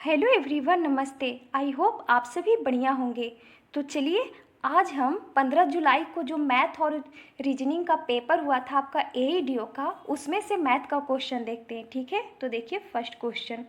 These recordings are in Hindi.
हेलो एवरीवन, नमस्ते। आई होप आप सभी बढ़िया होंगे। तो चलिए, आज हम 15 जुलाई को जो मैथ और रीजनिंग का पेपर हुआ था आपका एईडीओ का, उसमें से मैथ का क्वेश्चन देखते हैं। ठीक है, तो देखिए फर्स्ट क्वेश्चन।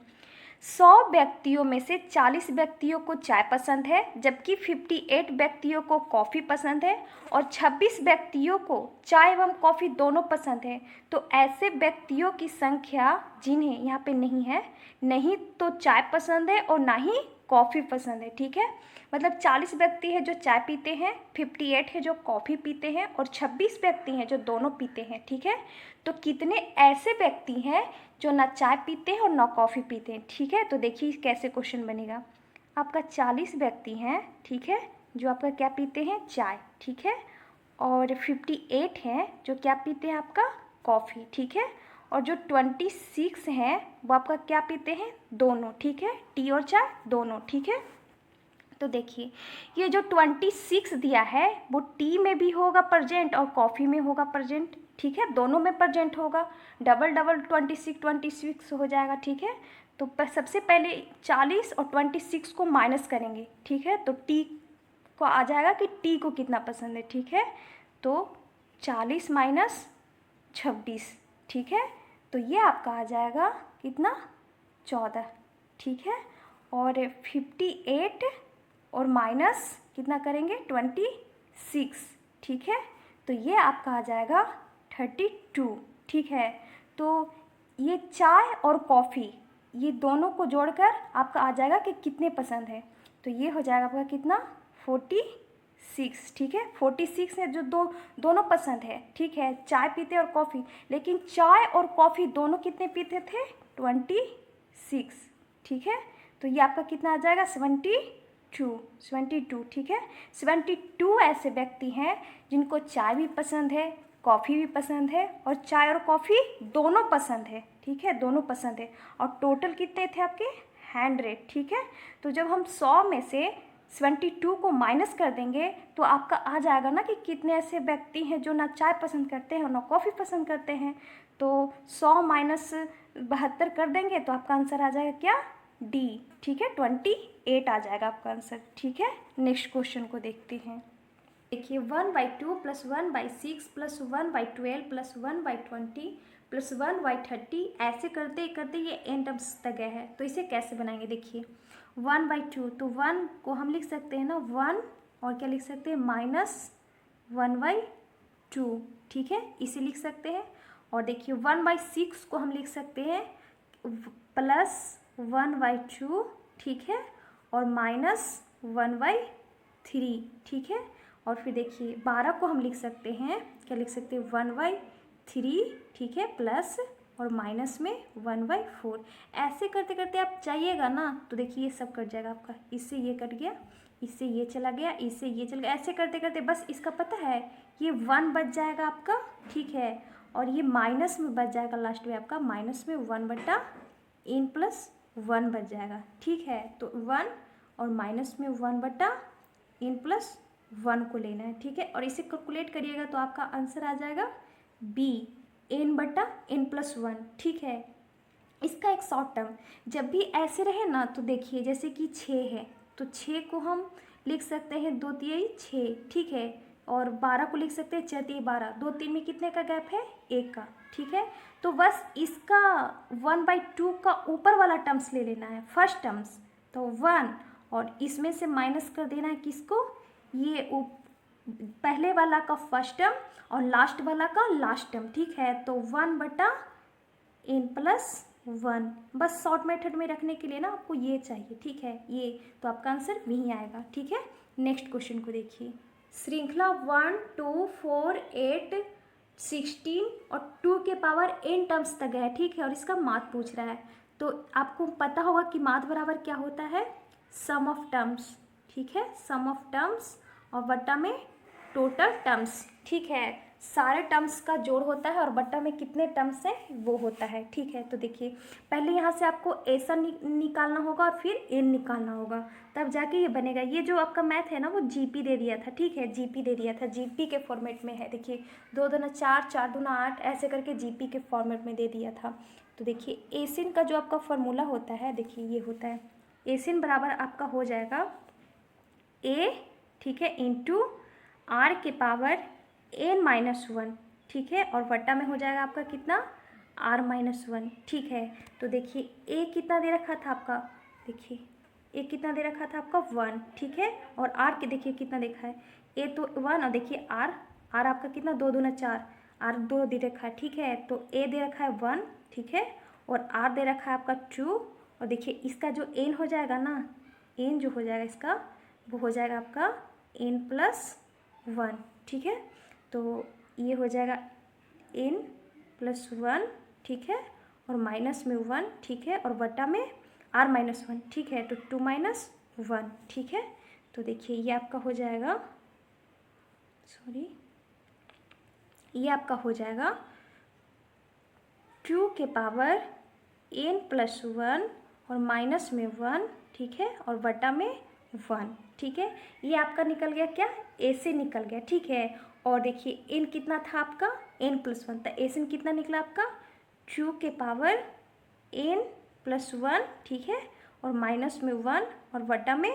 100 व्यक्तियों में से 40 व्यक्तियों को चाय पसंद है, जबकि 58 व्यक्तियों को कॉफ़ी पसंद है और 26 व्यक्तियों को चाय एवं कॉफ़ी दोनों पसंद है। तो ऐसे व्यक्तियों की संख्या जिन्हें यहाँ पे नहीं है, नहीं तो चाय पसंद है और ना ही कॉफ़ी पसंद है। ठीक है, मतलब 40 व्यक्ति है जो चाय पीते हैं, 58 है जो कॉफ़ी पीते हैं और 26 व्यक्ति हैं जो दोनों पीते हैं। ठीक है, तो कितने ऐसे व्यक्ति हैं जो ना चाय पीते हैं और ना कॉफ़ी पीते हैं। ठीक है, तो देखिए कैसे क्वेश्चन बनेगा। आपका 40 व्यक्ति हैं, ठीक है, जो आपका क्या पीते हैं, चाय। ठीक है, और 58 हैं जो क्या पीते हैं, आपका कॉफ़ी। ठीक है, और जो 26 हैं वो आपका क्या पीते हैं, दोनों। ठीक है, टी और चाय दोनों। ठीक है, तो देखिए ये जो 26 दिया है वो टी में भी होगा प्रेजेंट और कॉफ़ी में होगा प्रेजेंट। ठीक है, दोनों में प्रेजेंट होगा, डबल डबल 26 हो जाएगा। ठीक है, तो सबसे पहले 40 और 26 को माइनस करेंगे। ठीक है, तो टी को आ जाएगा कि टी को कितना पसंद है। ठीक है, तो 40 माइनस 26। ठीक है, तो ये आपका आ जाएगा कितना, 14। ठीक है, और 58 और माइनस कितना करेंगे, 26। ठीक है, तो ये आपका आ जाएगा 32। ठीक है, तो ये चाय और कॉफ़ी ये दोनों को जोड़कर आपका आ जाएगा कि कितने पसंद है। तो ये हो जाएगा आपका कितना, 46। ठीक है, 46 है जो दोनों पसंद है। ठीक है, चाय पीते और कॉफ़ी, लेकिन चाय और कॉफ़ी दोनों कितने पीते थे, 26। ठीक है, तो ये आपका कितना आ जाएगा, 72। ठीक है, 72 ऐसे व्यक्ति हैं जिनको चाय भी पसंद है, कॉफ़ी भी पसंद है और चाय और कॉफ़ी दोनों पसंद है। ठीक है, दोनों पसंद है, और टोटल कितने थे आपके, 100। ठीक है, तो जब हम 100 में से 72 को माइनस कर देंगे तो आपका आ जाएगा ना कि कितने ऐसे व्यक्ति हैं जो ना चाय पसंद करते हैं और ना कॉफ़ी पसंद करते हैं। तो 100 माइनस 72 कर देंगे तो आपका आंसर आ जाएगा क्या, डी। ठीक है, 28 आ जाएगा आपका आंसर। ठीक है, नेक्स्ट क्वेश्चन को देखते हैं। देखिए 1/2 + 1/6 + 1/12 + 1/20 + 1/30 ऐसे करते करते ये एन टर्म्स तक गया है। तो इसे कैसे बनाएंगे, देखिए 1/2, तो 1 को हम लिख सकते हैं ना 1, और क्या लिख सकते हैं, -1/2। ठीक है, इसे लिख सकते हैं। और देखिए 1/6 को हम लिख सकते हैं +1/2। ठीक है, और -1/3। ठीक है, और फिर देखिए 12 को हम लिख सकते हैं, क्या लिख सकते हैं, 1/3। ठीक है, प्लस और माइनस में 1/4। ऐसे करते करते आप जाइएगा ना तो देखिए ये सब कट जाएगा आपका, इससे ये कट गया, इससे ये चला गया, इससे ये चला गया। ऐसे करते करते बस इसका पता है ये 1 बच जाएगा आपका। ठीक है, और ये माइनस में बच जाएगा लास्ट में आपका, माइनस में 1/n+1 बच जाएगा। ठीक है, तो 1 और माइनस में 1/n+1 को लेना है। ठीक है, और इसे कैलकुलेट करिएगा तो आपका आंसर आ जाएगा बी, n/n+1। ठीक है, इसका एक शॉर्ट टर्म जब भी ऐसे रहे ना तो देखिए जैसे कि 6 है तो 6 को हम लिख सकते हैं 2 तिहाई 6। ठीक है, और 12 को लिख सकते हैं 4 तिहाई 12। 2 3 में कितने का गैप है, 1 का। ठीक है, तो बस इसका 1/2 का ऊपर वाला टर्म्स ले लेना है, फर्स्ट टर्म्स, तो 1, और इसमें से माइनस कर देना है किसको, ये पहले वाला का फर्स्ट टर्म और लास्ट वाला का लास्ट टर्म। ठीक है, तो 1/n+1, बस शॉर्ट मेथड में रखने के लिए ना आपको ये चाहिए। ठीक है, ये तो आपका आंसर वहीं आएगा। ठीक है, नेक्स्ट क्वेश्चन को देखिए। श्रृंखला 1 2 4 8 16 और 2 के पावर n टर्म्स तक है। ठीक है, और इसका माथ पूछ रहा है, तो आपको पता होगा कि माथ बराबर क्या होता है, सम ऑफ टर्म्स। ठीक है, सम ऑफ टर्म्स और बट्टा में टोटल टर्म्स। ठीक है, सारे टर्म्स का जोड़ होता है और बट्टा में कितने टर्म्स हैं वो होता है। ठीक है, तो देखिए पहले यहाँ से आपको ऐसा निकालना होगा और फिर एन निकालना होगा, तब जाके ये बनेगा। ये जो आपका मैथ है ना वो जीपी दे दिया था। ठीक है, जीपी दे दिया था, जीपी के फॉर्मेट में है। देखिए 2 दूना 4, 4 दूना 8 ऐसे करके जीपी के फॉर्मेट में दे दिया था। तो देखिए एसिन का जो आपका फॉर्मूला होता है, देखिए ये होता है एसिन बराबर आपका हो जाएगा ए, ठीक है, इंटू आर के पावर एन माइनस वन, ठीक है, और बटा में हो जाएगा आपका कितना, आर माइनस वन, ठीक है। तो देखिए ए कितना दे रखा था आपका, देखिए ए कितना दे रखा था आपका 1, ठीक है, और आर के देखिए कितना देखा है, ए तो 1 और देखिए आर, आर आपका कितना 2 दूना 4, आर 2 दे रखा है, ठीक है। तो ए दे रखा है 1, ठीक है, और आर दे रखा है आपका 2, और देखिए इसका जो एन हो जाएगा ना, एन जो हो जाएगा इसका वो हो जाएगा आपका एन प्लस 1, ठीक है। तो ये हो जाएगा एन प्लस 1, ठीक है, और माइनस में 1, ठीक है, और बटा में आर माइनस 1, ठीक है, तो 2 माइनस 1, ठीक है। तो देखिए ये आपका हो जाएगा, सॉरी, ये आपका हो जाएगा 2 के पावर एन प्लस 1 और माइनस में 1, ठीक है, और बटा में 1, ठीक है। ये आपका निकल गया क्या, ए से निकल गया, ठीक है। और देखिए एन कितना था आपका, एन प्लस 1, तो ए से कितना निकला आपका 2 के पावर एन प्लस 1, ठीक है, और माइनस में 1 और बटा में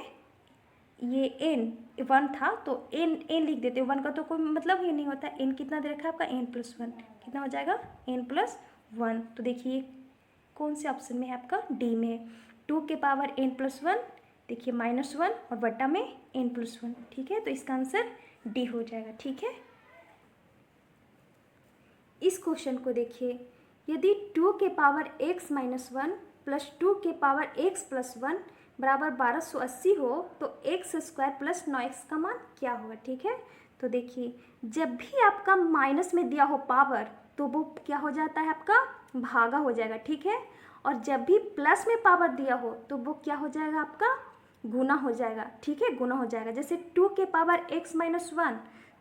ये एन 1 था तो एन एन लिख देते, 1 का तो कोई मतलब ही नहीं होता। एन कितना दे रखा है आपका, एन प्लस 1, कितना हो जाएगा एन प्लस 1। तो देखिए कौन से ऑप्शन में है आपका, डी में है। 2 के पावर एन प्लस 1, देखिए माइनस 1 और बटा में एन प्लस 1, ठीक है। तो इसका आंसर डी हो जाएगा, ठीक है। इस क्वेश्चन को देखिए, यदि 2 के पावर x माइनस 1 प्लस 2 के पावर x प्लस 1 बराबर 1280 हो तो x स्क्वायर प्लस 9x का मान क्या होगा, ठीक है। तो देखिए जब भी आपका माइनस में दिया हो पावर तो वो क्या हो जाता है आपका, भागा हो जाएगा, ठीक है। और जब भी प्लस में पावर दिया हो तो वो क्या हो जाएगा आपका, गुना हो जाएगा, ठीक है, गुना हो जाएगा। जैसे 2 के पावर x माइनस 1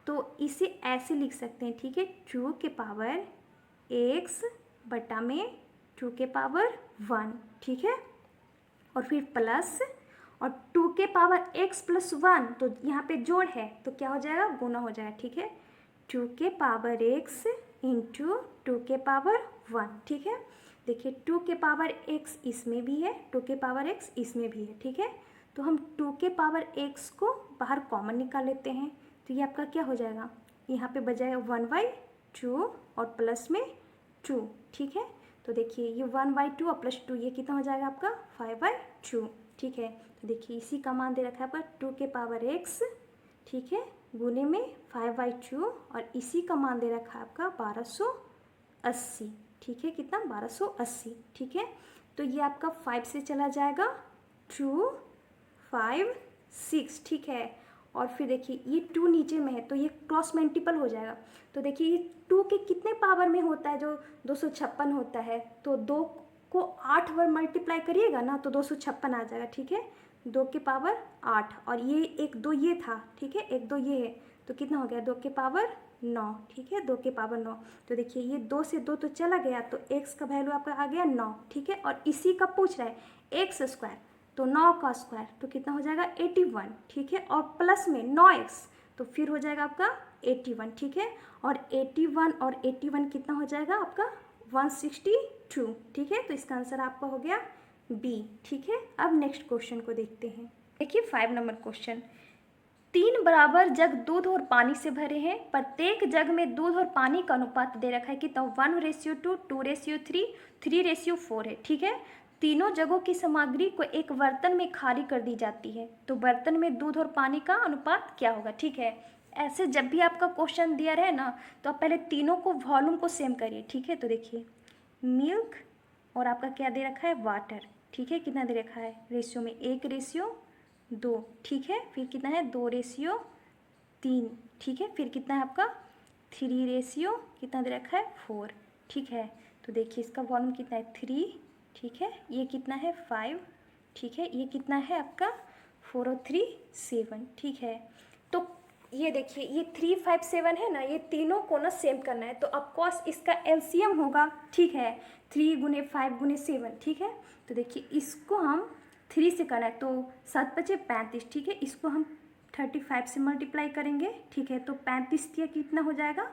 तो इसे ऐसे लिख सकते हैं, ठीक है, 2 के पावर x बटा में 2 के पावर 1, ठीक है, और फिर प्लस और 2 के पावर x प्लस 1 तो यहाँ पे जोड़ है तो क्या हो जाएगा, गुना हो जाएगा, ठीक है। 2 के पावर x इंटू 2 के पावर 1, ठीक है। देखिए 2 के पावर x इसमें भी है, 2 के पावर x इसमें भी है, ठीक है। तो हम 2 के पावर x को बाहर कॉमन निकाल लेते हैं तो ये आपका क्या हो जाएगा, यहाँ पे बजाएगा 1/2 और प्लस में 2, ठीक है। तो देखिए ये 1/2 और प्लस 2 ये कितना हो जाएगा आपका 5/2, ठीक है। तो देखिए इसी का मान दे रखा है आपका 2 के पावर x, ठीक है, गुने में 5/2 और इसी का मान दे रखा है आपका 1280, ठीक है, कितना 1280, ठीक है। तो ये आपका 5 से चला जाएगा 2 5 6, ठीक है। और फिर देखिए ये 2 नीचे में है तो ये क्रॉस मल्टीपल हो जाएगा। तो देखिए ये 2 के कितने पावर में होता है, जो 256 होता है, तो 2 को 8 बार मल्टीप्लाई करिएगा ना तो 256 आ जाएगा, ठीक है। 2 के पावर 8 और ये 1 2 ये था, ठीक है, 1 2 ये है तो कितना हो गया 2 के पावर 9, ठीक है, 2 के पावर 9। तो देखिए ये 2 से 2 तो चला गया तो x का वैल्यू आपका आ गया 9, ठीक है। और इसी का पूछ रहा है x स्क्वायर तो 9 का स्क्वायर तो कितना हो जाएगा 81, ठीक है, और प्लस में 9x तो फिर हो जाएगा आपका 81, ठीक है। और 81 और 81 कितना हो जाएगा आपका 162, ठीक है। तो इसका आंसर आपका हो गया बी, ठीक है। अब नेक्स्ट क्वेश्चन को देखते हैं। देखिए 5 नंबर क्वेश्चन, 3 बराबर जग दूध और पानी से भरे हैं, प्रत्येक जग में दूध और पानी का अनुपात दे रखा है कि 1:2, 2:3, 3:4 है, ठीक है। तीनों जगहों की सामग्री को एक बर्तन में खाली कर दी जाती है तो बर्तन में दूध और पानी का अनुपात क्या होगा, ठीक है। ऐसे जब भी आपका क्वेश्चन दिया रहे ना तो आप पहले तीनों को वॉल्यूम को सेम करिए, ठीक है। तो देखिए मिल्क और आपका क्या दे रखा है वाटर, ठीक है, कितना दे रखा है रेशियो में 1:2, ठीक है। फिर कितना है 2:3, ठीक है। फिर कितना है आपका 3 कितना दे रखा है 4, ठीक है। तो देखिए इसका वॉल्यूम कितना है 3, ठीक है, ये कितना है 5, ठीक है, ये कितना है आपका 4 और 3 7, ठीक है। तो ये देखिए ये 3 5 7 है ना, ये तीनों को ना सेम करना है तो ऑफकोर्स इसका एलसीएम होगा, ठीक है, 3 गुने 5 गुने 7, ठीक है। तो देखिए इसको हम 3 से करना है तो 7 5 35, ठीक है, इसको हम 35 से मल्टीप्लाई करेंगे, ठीक है। तो 35 का कितना हो जाएगा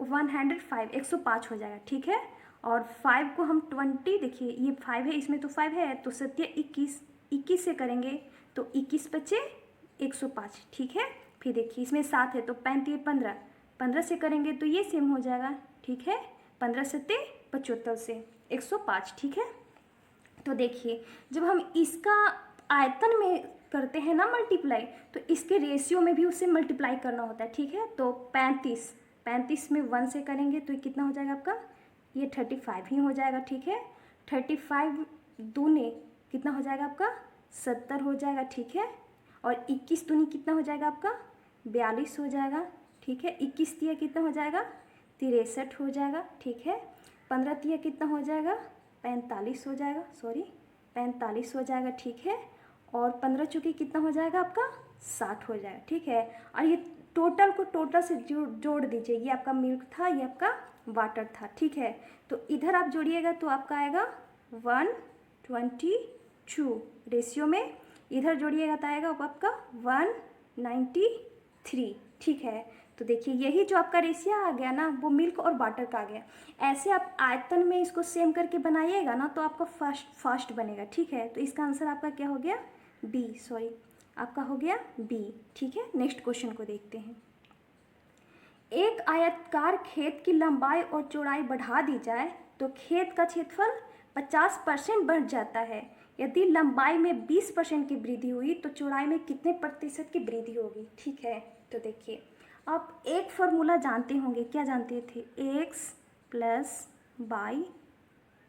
105, 105 हो जाएगा, ठीक है। और 5 को हम 20, देखिए ये 5 है इसमें तो 5 है तो 7 21, 21 से करेंगे तो 21 बचे 105, ठीक है। फिर देखिए इसमें 7 है तो 35 15, 15 से करेंगे तो ये सेम हो जाएगा, ठीक है। 15 सत्ते 75 से 105, ठीक है। तो देखिए जब हम इसका आयतन में करते हैं ना मल्टीप्लाई, तो इसके रेशियो में भी उससे मल्टीप्लाई करना होता है, ठीक है। तो 35 में 1 से करेंगे तो ये कितना हो जाएगा आपका, ये 35 ही हो जाएगा, ठीक है। 35 दूने कितना हो जाएगा आपका, 70 हो जाएगा, ठीक है। और 21 दूनी कितना हो जाएगा आपका, 42 हो जाएगा, ठीक है। 21 तिया कितना हो जाएगा, 63 हो जाएगा, ठीक है। 15 तिया कितना हो जाएगा, 45 हो जाएगा, 45 हो जाएगा, ठीक है। और 15 चुकी कितना हो जाएगा आपका, 60 हो जाएगा, ठीक है। और ये टोटल को टोटल से जोड़ दीजिए, ये आपका मिल्क था, ये आपका वाटर था, ठीक है। तो इधर आप जोड़िएगा तो आपका आएगा 122 रेशियो में, इधर जोड़िएगा तो आएगा आपका 193, ठीक है। तो देखिए यही जो आपका रेशियो आ गया ना, वो मिल्क और वाटर का आ गया। ऐसे आप आयतन में इसको सेम करके बनाइएगा ना तो आपका फास्ट बनेगा, ठीक है। तो इसका आंसर आपका क्या हो गया, बी, आपका हो गया बी, ठीक है। नेक्स्ट क्वेश्चन को देखते हैं। एक आयताकार खेत की लंबाई और चौड़ाई बढ़ा दी जाए तो खेत का क्षेत्रफल 50% बढ़ जाता है। यदि लंबाई में 20% की वृद्धि हुई तो चौड़ाई में कितने प्रतिशत की वृद्धि होगी, ठीक है। तो देखिए आप एक फॉर्मूला जानते होंगे, क्या जानते थे, x plus y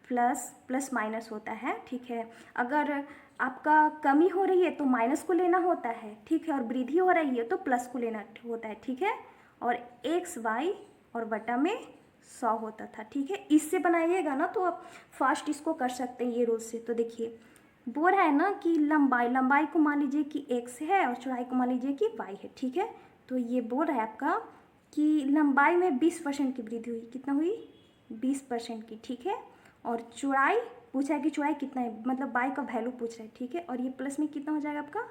plus minus होता है, ठीक है। अगर आपका कमी हो रही है तो माइनस को लेना होता है, ठीक है। और वृद्धि हो रही है तो प्लस को लेना होता है, ठीक है। और एक्स वाई और बटा में 100 होता था, ठीक है। इससे बनाइएगा ना तो आप फास्ट इसको कर सकते हैं ये रूल से। तो देखिए बोल रहा है ना कि लंबाई को मान लीजिए कि x है और चौड़ाई को मान लीजिए कि y है, ठीक है। तो ये बोल रहा है आपका कि लंबाई में 20% की वृद्धि हुई, कितना हुई, 20% की, ठीक है। और चौड़ाई पूछा है कि चौड़ाई कितना है, मतलब y का वैल्यू पूछ रहा है, ठीक है। और ये प्लस में कितना हो जाएगा आपका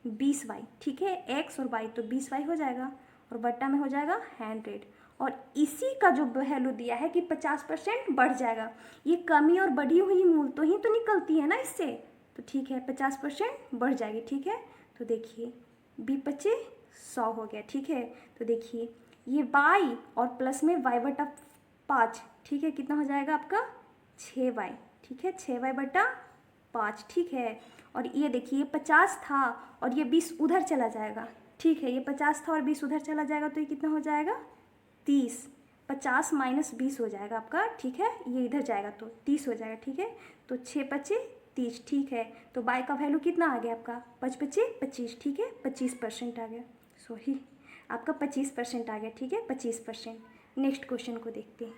20y, ठीक है। x और y तो 20y हो जाएगा और बट्टा में हो जाएगा 100। और इसी का जो वैल्यू दिया है कि 50% बढ़ जाएगा, ये कमी और बढ़ी हुई मूल तो ही तो निकलती है ना इससे, तो ठीक है 50% बढ़ जाएगी, ठीक है। तो देखिए बी 25 100 हो गया, ठीक है। तो देखिए ये y और प्लस में y बटा 5, ठीक है, कितना हो जाएगा आपका 6y, ठीक है, 6y बटा 5, ठीक है। और ये देखिए 50 था और ये 20 उधर चला जाएगा, ठीक है। ये 50 था और 20 उधर चला जाएगा तो ये कितना हो जाएगा 30, 50 माइनस 20 हो जाएगा आपका, ठीक है। ये इधर जाएगा तो 30 हो जाएगा, ठीक है। तो 6 25 30, ठीक है। तो y का वैल्यू कितना आ गया आपका 5 25 25, ठीक है, 25% आ गया, आपका 25% आ गया, ठीक है, 25%। नेक्स्ट क्वेश्चन को देखते हैं।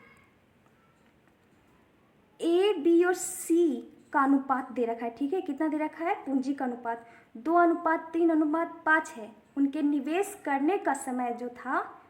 ए बी और सी का अनुपात दे रखा है, ठीक है। कितना दे रखा है, पूंजी का अनुपात 2:3:5 है। उनके निवेश करने का समय जो था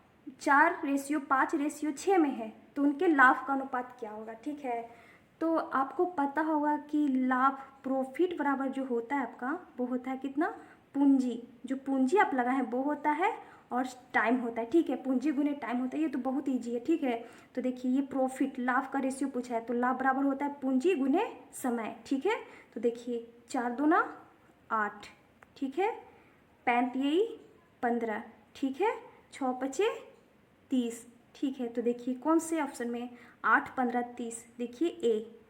4:5:6 में है, तो उनके लाभ का अनुपात क्या होगा, ठीक है। तो आपको पता होगा कि लाभ प्रॉफिट बराबर जो होता है आपका वो होता है कितना, पूंजी, जो पूंजी आप लगाए हैं वो होता है और टाइम होता है, ठीक है। पूंजी गुने टाइम होता है, ये तो बहुत ईजी है, ठीक है। तो देखिए ये प्रॉफिट लाभ का रेशियो पूछा है तो लाभ बराबर होता है पूंजी गुने समय, ठीक है। तो देखिए 4 दूना 8, ठीक है, 35 15, ठीक है, 6 25 30, ठीक है। तो देखिए कौन से ऑप्शन में 8 15 30, देखिए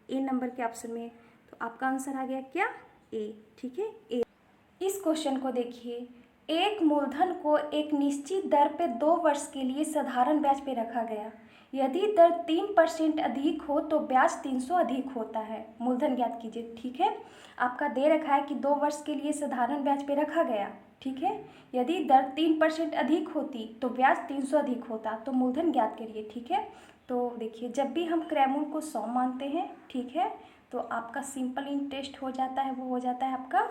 ए नंबर के ऑप्शन में, तो आपका आंसर आ गया क्या, ए, ठीक है, ए। इस क्वेश्चन को देखिए, एक मूलधन को एक निश्चित दर पे 2 वर्ष के लिए साधारण ब्याज पे रखा गया। यदि दर 3% अधिक हो तो ब्याज 300 अधिक होता है। मूलधन ज्ञात कीजिए, ठीक है। आपका दे रखा है कि 2 वर्ष के लिए साधारण ब्याज पे रखा गया, ठीक है। यदि दर 3% अधिक होती तो ब्याज 300 अधिक होता, तो मूलधन ज्ञात करिए, ठीक है। तो देखिए जब भी हम क्रयमूल को 100 मानते हैं, ठीक है, तो आपका सिंपल इंटरेस्ट हो जाता है, वो हो जाता है आपका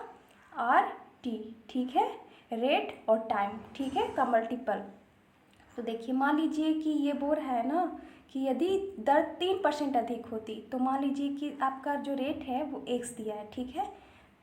RT, ठीक है, रेट और टाइम, ठीक है, का मल्टीपल। तो देखिए मान लीजिए कि ये बोल रहा है ना कि यदि दर 3% अधिक होती तो मान लीजिए कि आपका जो रेट है वो x दिया है, ठीक है।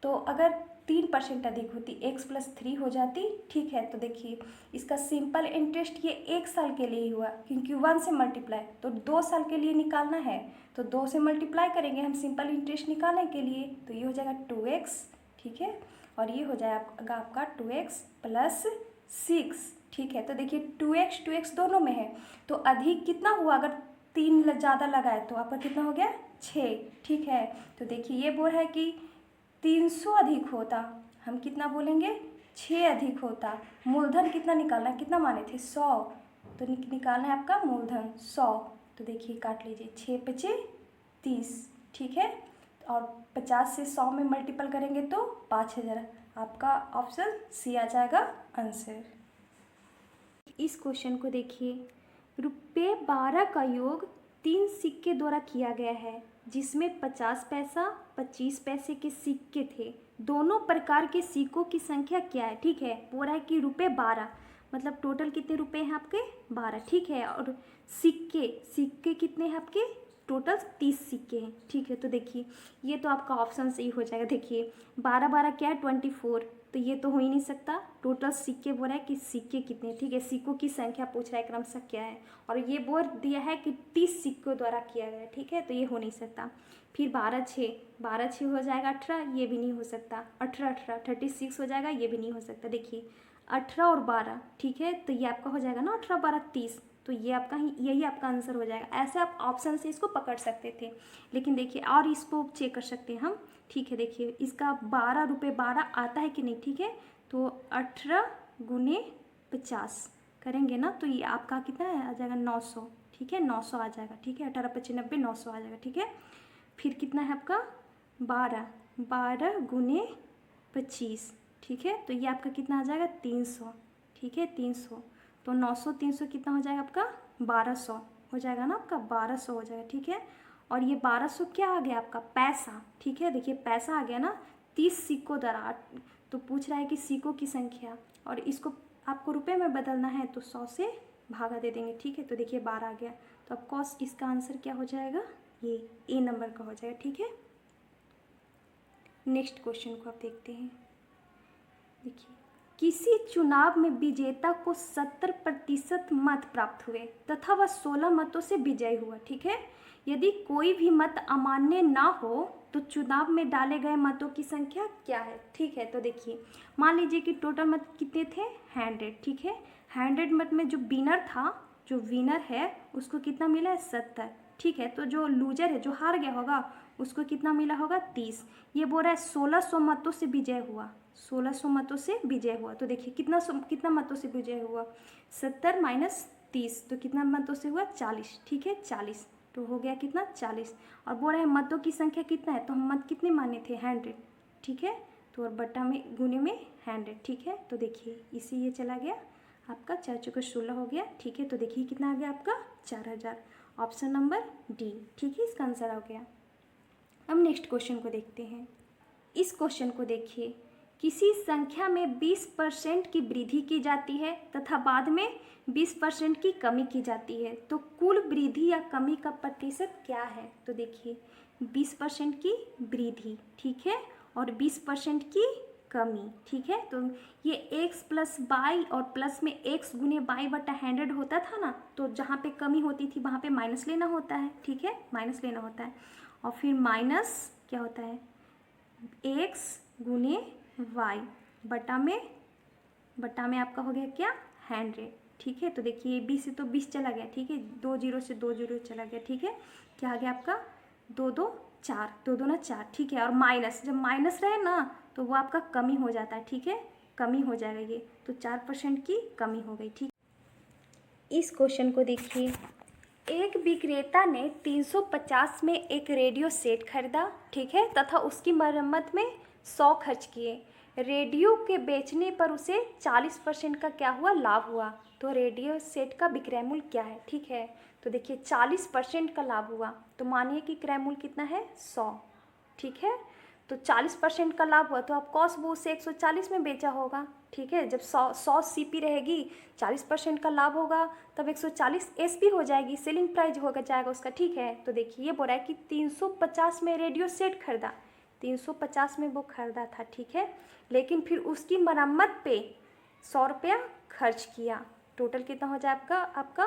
तो अगर 3% अधिक होती x + 3 हो जाती, ठीक है। तो देखिए इसका सिंपल इंटरेस्ट ये 1 साल के लिए ही हुआ, क्योंकि 1 से मल्टीप्लाई तो 2 साल के लिए निकालना है, तो 2 से मल्टीप्लाई करेंगे हम सिंपल इंटरेस्ट निकालने के लिए, तो ये हो जाएगा 2x, ठीक है। और ये हो जाएगा आपका 2x + 6, ठीक है। तो देखिए 2x दोनों में है, तो अधिक कितना हुआ, अगर 3 ज़्यादा लगाए तो आपका कितना हो गया 6, ठीक है। तो देखिए ये बोल है कि 300 अधिक होता, हम कितना बोलेंगे 6 अधिक होता। मूलधन कितना निकालना है, कितना माने थे 100, तो निकालना है आपका मूलधन 100। तो देखिए काट लीजिए, 6 × 5 = 30, ठीक है। और 50 से 100 में मल्टीपल करेंगे तो 5000, आपका ऑप्शन सी आ जाएगा आंसर। इस क्वेश्चन को देखिए, ₹12 का योग 3 सिक्के द्वारा किया गया है, जिसमें 50 पैसा 25 पैसे के सिक्के थे। दोनों प्रकार के सिक्कों की संख्या क्या है, ठीक है। बोल रहा है कि ₹12, मतलब टोटल कितने रुपए हैं आपके 12, ठीक है। और सिक्के कितने हैं आपके, टोटल 30 सिक्के हैं, ठीक है। तो देखिए ये तो आपका ऑप्शन सही हो जाएगा। देखिए 12 12 क्या है 24, तो ये तो हो ही नहीं सकता। टोटल सिक्के बोल रहा है कि सिक्के कितने, ठीक है। सिक्कों की संख्या पूछ रहा है क्रमशः क्या है, और ये बोल दिया है कि 30 सिक्कों द्वारा किया गया है, ठीक है। तो ये हो नहीं सकता। फिर 12 6 हो जाएगा 18, ये भी नहीं हो सकता। 18 36 हो जाएगा, ये भी नहीं हो सकता। देखिए 18 और 12, ठीक है। तो ये आपका हो जाएगा ना 18 12 30, तो ये आपका यही आपका आंसर हो जाएगा। ऐसे आप ऑप्शन से इसको पकड़ सकते थे, लेकिन देखिए और इसको चेक कर सकते हैं हम, ठीक है। देखिए इसका ₹12 आता है कि नहीं, ठीक है। तो 18 × 50 करेंगे ना, तो ये आपका कितना आ जाएगा 900, ठीक है। 900 आ जाएगा, ठीक है। 18 × 95 900 आ जाएगा, ठीक है। फिर कितना है आपका 12 × 25, ठीक है। तो ये आपका कितना आ जाएगा 300, ठीक है 300। तो 900 300 कितना हो जाएगा आपका 1200 हो जाएगा ना, आपका 1200 हो जाएगा, ठीक है। और ये 1200 क्या आ गया आपका पैसा, ठीक है। देखिए पैसा आ गया ना 30 सिक्कों द्वारा, तो पूछ रहा है कि सिक्कों की संख्या, और इसको आपको रुपए में बदलना है तो 100 से भागा दे देंगे, ठीक है। तो देखिए 12 आ गया, तो अब कॉस इसका आंसर क्या हो जाएगा, ये ए नंबर का हो जाएगा, ठीक है। नेक्स्ट क्वेश्चन को आप देखते हैं। देखिए किसी चुनाव में विजेता को 70% मत प्राप्त हुए तथा वह 16 मतों से विजयी हुआ, ठीक है। यदि कोई भी मत अमान्य ना हो तो चुनाव में डाले गए मतों की संख्या क्या है, ठीक है। तो देखिए मान लीजिए कि टोटल मत कितने थे 100, ठीक है। 100 मत में जो विनर है उसको कितना मिला है 70, ठीक है। तो जो लूजर है, जो हार गया होगा, उसको कितना मिला होगा 30। ये बोल रहा है 1600 मतों से विजय हुआ, 1600 मतों से विजय हुआ। तो देखिए कितना मतों से विजय हुआ, 70 - 30, तो कितना मतों से हुआ 40, ठीक है 40। तो हो गया कितना 40। और बोल रहे हैं मतों की संख्या कितना है, तो हम मत कितने माने थे 100, ठीक है। तो और बट्टा में गुने में 100, ठीक है। तो देखिए इसी ये चला गया आपका 4 × 16 हो गया, ठीक है। तो देखिए कितना आ गया आपका 4000, ऑप्शन नंबर डी, ठीक है, इसका आंसर आ गया। अब नेक्स्ट क्वेश्चन को देखते हैं। इस क्वेश्चन को देखिए, किसी संख्या में 20% की वृद्धि की जाती है तथा बाद में 20% की कमी की जाती है, तो कुल वृद्धि या कमी का प्रतिशत क्या है। तो देखिए 20% की वृद्धि, ठीक है, और 20% की कमी, ठीक है। तो ये x + y और प्लस में x × y/100 होता था ना, तो जहाँ पे कमी होती थी वहाँ पे माइनस लेना होता है, ठीक है, माइनस लेना होता है। और फिर माइनस क्या होता है x × y बटा में आपका हो गया क्या 100, ठीक है। तो देखिए 20 से तो 20 चला गया, ठीक है, 2 0 से 2 0 चला गया, ठीक है। क्या आ गया आपका 2 2 4, 2 2 4, ठीक है। और माइनस, जब माइनस रहे ना तो वो आपका कमी हो जाता है, ठीक है, कमी हो जाएगा ये, तो 4% की कमी हो गई, ठीक। इस क्वेश्चन को देखिए, एक विक्रेता ने 350 में एक रेडियो सेट खरीदा, ठीक है, तथा उसकी मरम्मत में 100 खर्च किए। रेडियो के बेचने पर उसे 40% का क्या हुआ लाभ हुआ। तो रेडियो सेट का विक्रय मूल्य क्या है, ठीक है। तो देखिए 40% का लाभ हुआ, तो मानिए कि क्रय मूल्य कितना है 100, ठीक है। तो 40% का लाभ हुआ, तो आप कॉस्ट वो उसे 140 में बेचा होगा, ठीक है। जब 100 सीपी रहेगी, 40% का लाभ होगा, तब 140 एसपी हो जाएगी, सेलिंग प्राइस होगा जाएगा उसका, ठीक है। तो देखिए ये बोल रहा है कि 350 में रेडियो सेट खरीदा, 350 में वो खरीदा था, ठीक है। लेकिन फिर उसकी मरम्मत पे 100 रुपया खर्च किया, टोटल कितना हो जाए आपका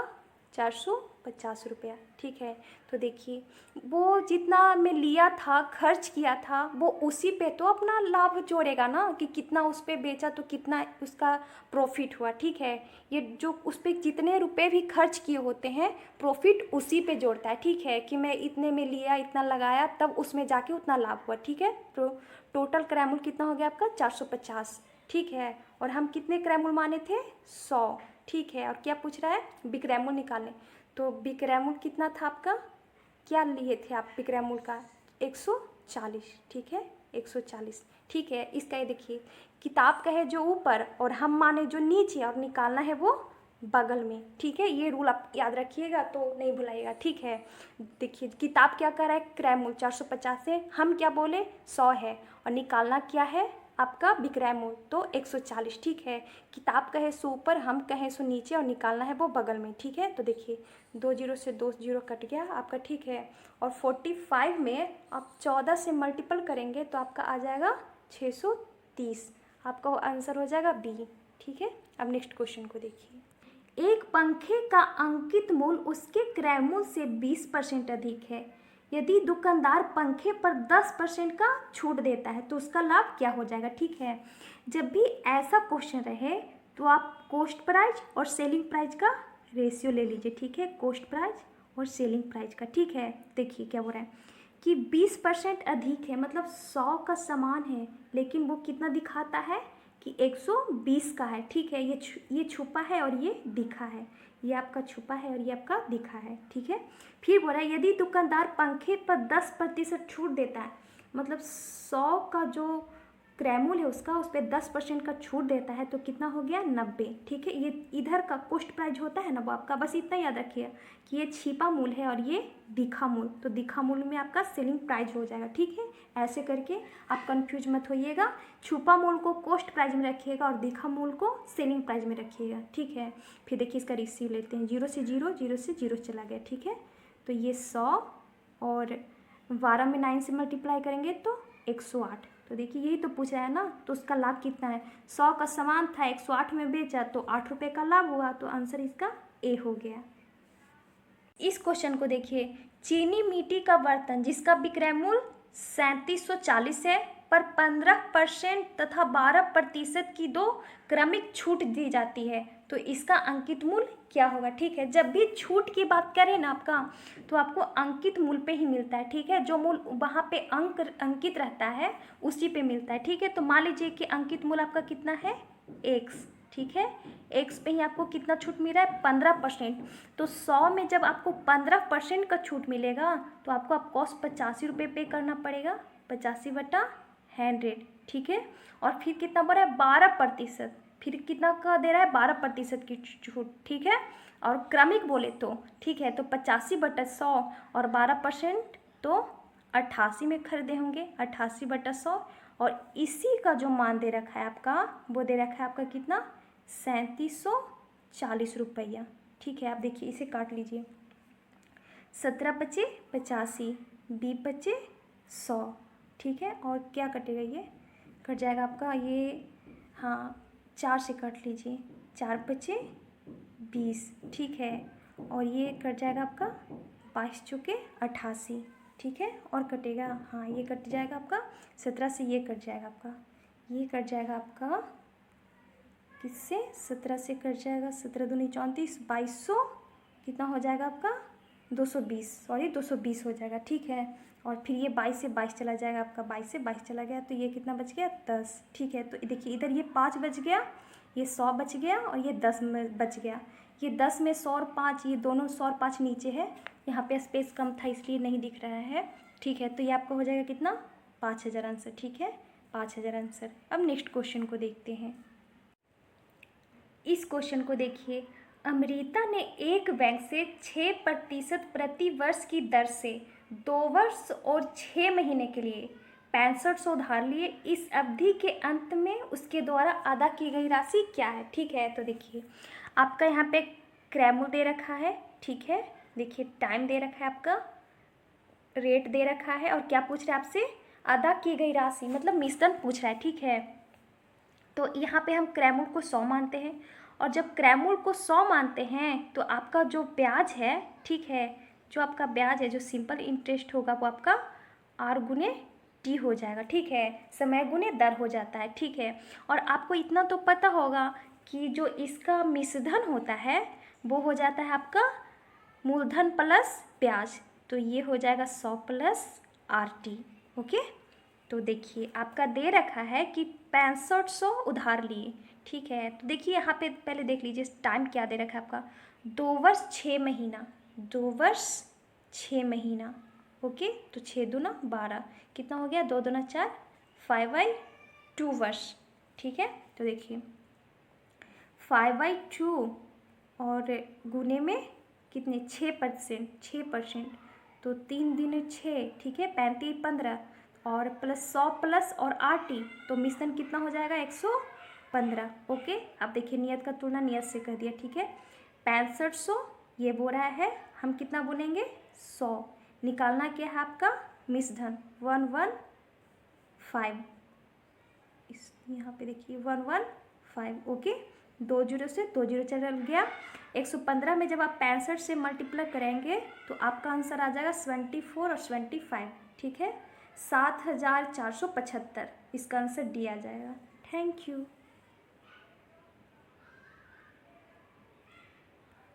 450 रुपया। ठीक है, तो देखिए वो जितना मैं लिया था, खर्च किया था, वो उसी पे तो अपना लाभ जोड़ेगा ना, कि कितना उस पे बेचा तो कितना उसका प्रॉफिट हुआ। ठीक है, ये जो उस पर जितने रुपए भी खर्च किए होते हैं, प्रॉफिट उसी पे जोड़ता है। ठीक है, कि मैं इतने में लिया, इतना लगाया, तब उसमें जाके उतना लाभ हुआ। ठीक है, तो टोटल क्रय कितना हो गया आपका 450। ठीक है, और हम कितने क्रय माने थे 100। ठीक है, और क्या पूछ रहा है, विक्रय मूल्य निकालने। तो विक्रय मूल्य कितना था आपका, क्या लिए थे आप विक्रय मूल्य का, 140। ठीक है, 140। ठीक है, इसका ये देखिए, किताब का है जो ऊपर और हम माने जो नीचे, और निकालना है वो बगल में। ठीक है, ये रूल आप याद रखिएगा तो नहीं भुलाइएगा। ठीक है, देखिए किताब क्या कर रहा है, क्रय मूल्य 450 है, हम क्या बोले 100 है, और निकालना क्या है आपका विक्रय मूल्य, तो 140। ठीक है, किताब कहे सो ऊपर, हम कहें सो नीचे, और निकालना है वो बगल में। ठीक है, तो देखिए 2 जीरो से 2 जीरो कट गया आपका। ठीक है, और 45 में आप 14 से मल्टीपल करेंगे तो आपका आ जाएगा 630। आपका आंसर हो जाएगा बी। ठीक है, अब नेक्स्ट क्वेश्चन को देखिए। एक पंखे का अंकित मूल्य उसके क्रय मूल्य से 20% अधिक है। यदि दुकानदार पंखे पर 10% का छूट देता है तो उसका लाभ क्या हो जाएगा। ठीक है, जब भी ऐसा क्वेश्चन रहे तो आप कॉस्ट प्राइस और सेलिंग प्राइस का रेशियो ले लीजिए। ठीक है, कॉस्ट प्राइस और सेलिंग प्राइस का। ठीक है, देखिए क्या हो रहा है कि 20% अधिक है, मतलब 100 का सामान है, लेकिन वो कितना दिखाता है कि 120 का है। ठीक है, ये छुपा है और ये दिखा है, ये आपका छुपा है और ये आपका दिखा है। ठीक है, फिर बोल रहा है यदि दुकानदार पंखे पर 10% छूट देता है, मतलब 100 का जो क्रय मूल्य है उसका, उस पर 10% का छूट देता है, तो कितना हो गया 90। ठीक है, ये इधर का कॉस्ट प्राइस होता है ना वो आपका, बस इतना याद रखिए कि ये छिपा मूल्य है और ये दिखा मूल्य, तो दिखा मूल्य में आपका सेलिंग प्राइस हो जाएगा। ठीक है, ऐसे करके आप कंफ्यूज मत होइएगा, छुपा मूल्य को कॉस्ट प्राइस में रखिएगा और दिखा मूल्य को सेलिंग प्राइस में रखिएगा। ठीक है, फिर देखिए इसका रिसीव लेते हैं, 0 से 0, 0 से 0 चला गया। ठीक है, तो ये 100 और 12 में 9 से मल्टीप्लाई करेंगे तो 108। तो देखिए यही तो पूछ रहा है ना, तो उसका लाभ कितना है, 100 का सामान था, 108 में बेचा तो 8 रुपये का लाभ हुआ, तो आंसर इसका ए हो गया। इस क्वेश्चन को देखिए, चीनी मिट्टी का बर्तन जिसका विक्रय मूल्य 3740 है, पर 15% तथा 12% की दो क्रमिक छूट दी जाती है, तो इसका अंकित मूल्य क्या होगा। ठीक है, जब भी छूट की बात करें ना आपका, तो आपको अंकित मूल्य पे ही मिलता है। ठीक है, जो मूल्य वहाँ पे अंकित रहता है उसी पे मिलता है। ठीक है, तो मान लीजिए कि अंकित मूल्य आपका कितना है x। ठीक है, x पे ही आपको कितना छूट मिल रहा है 15%, तो 100 में जब आपको 15% का छूट मिलेगा तो आपको कॉस्ट 85 रुपये पे करना पड़ेगा, 85/100। ठीक है, और फिर कितना बढ़ रहा है 12%, फिर कितना का दे रहा है 12% की छूट। ठीक है, और क्रमिक बोले तो ठीक है, तो 85/100 और 12% तो 88 में खरीदे होंगे, 88/100, और इसी का जो मान दे रखा है आपका, वो दे रखा है आपका कितना 3740 रुपया। ठीक है, आप देखिए इसे काट लीजिए, 17 बचे 85, 20 बचे 100। ठीक है, और क्या कटेगा, ये कट जाएगा आपका ये, हाँ 4 से काट लीजिए, 4 बचे 20। ठीक है, और ये कट जाएगा आपका 22 चुके 88। ठीक है, और कटेगा, हाँ ये कट जाएगा आपका 17 से, ये कट जाएगा आपका, ये कट जाएगा आपका किससे, 17 से कट जाएगा, 17 दूनी 34, 2200 कितना हो जाएगा आपका 220, सॉरी 220 हो जाएगा। ठीक है, और फिर ये 22 से 22 चला जाएगा आपका, 22 से 22 चला गया तो ये कितना बच गया 10। ठीक है, तो देखिए इधर ये 5 बच गया, ये 100 बच गया, और ये 10 में बच गया। ये 10 में 100 और 5, ये दोनों 100 और 5 नीचे है, यहाँ पे स्पेस कम था इसलिए नहीं दिख रहा है। ठीक है, तो ये आपका हो जाएगा कितना 5000 आंसर। ठीक है, 5000 आंसर। अब नेक्स्ट क्वेश्चन को देखते हैं। इस क्वेश्चन को देखिए, अमृता ने एक बैंक से 6% प्रति वर्ष की दर से 2 वर्ष और 6 महीने के लिए 6500 उधार लिए। इस अवधि के अंत में उसके द्वारा अदा की गई राशि क्या है। ठीक है, तो देखिए आपका यहाँ पे क्रय मूल्य दे रखा है। ठीक है, देखिए टाइम दे रखा है, आपका रेट दे रखा है, और क्या पूछ रहा है आपसे, अदा की गई राशि, मतलब मिश्रण पूछ रहा है। ठीक है, तो यहाँ पे हम क्रय मूल्य को 100 मानते हैं और जब क्रैमूल को 100 मानते हैं तो आपका जो ब्याज है, ठीक है, जो आपका ब्याज है, जो सिंपल इंटरेस्ट होगा वो आपका आर गुने टी हो जाएगा, ठीक है, समय गुने दर हो जाता है, ठीक है। और आपको इतना तो पता होगा कि जो इसका मिश्रधन होता है वो हो जाता है आपका मूलधन प्लस ब्याज, तो ये हो जाएगा 100 प्लस आर टी। ओके, तो देखिए आपका दे रखा है कि 6500 उधार लिए, ठीक है। तो देखिए यहाँ पे पहले देख लीजिए टाइम क्या दे रखा है आपका, 2 वर्ष 6 महीना, 2 वर्ष 6 महीना। ओके, तो 6 दूना 12, कितना हो गया, 2 दूना 4, 5/2 वर्ष, ठीक है। तो देखिए 5/2 और गुने में कितने, 6%, 6%, तो 3 दूनी 6, ठीक है, 35 15 और प्लस 100 प्लस और आर टी, तो मिश्रण कितना हो जाएगा, 115। ओके, अब देखिए नियत का तुलना नियत से कर दिया, ठीक है। 6500 ये बोल रहा है, हम कितना बुनेंगे, 100, निकालना क्या है आपका मिश्रधन 115, इस यहाँ पे देखिए 115। ओके, 2 जीरो से 2 जीरो चल गया, 115 में जब आप 65 से मल्टीप्लाई करेंगे तो आपका आंसर आ जाएगा 74 और 25, ठीक है, 7475, इसका आंसर डी आ जाएगा। Thank you.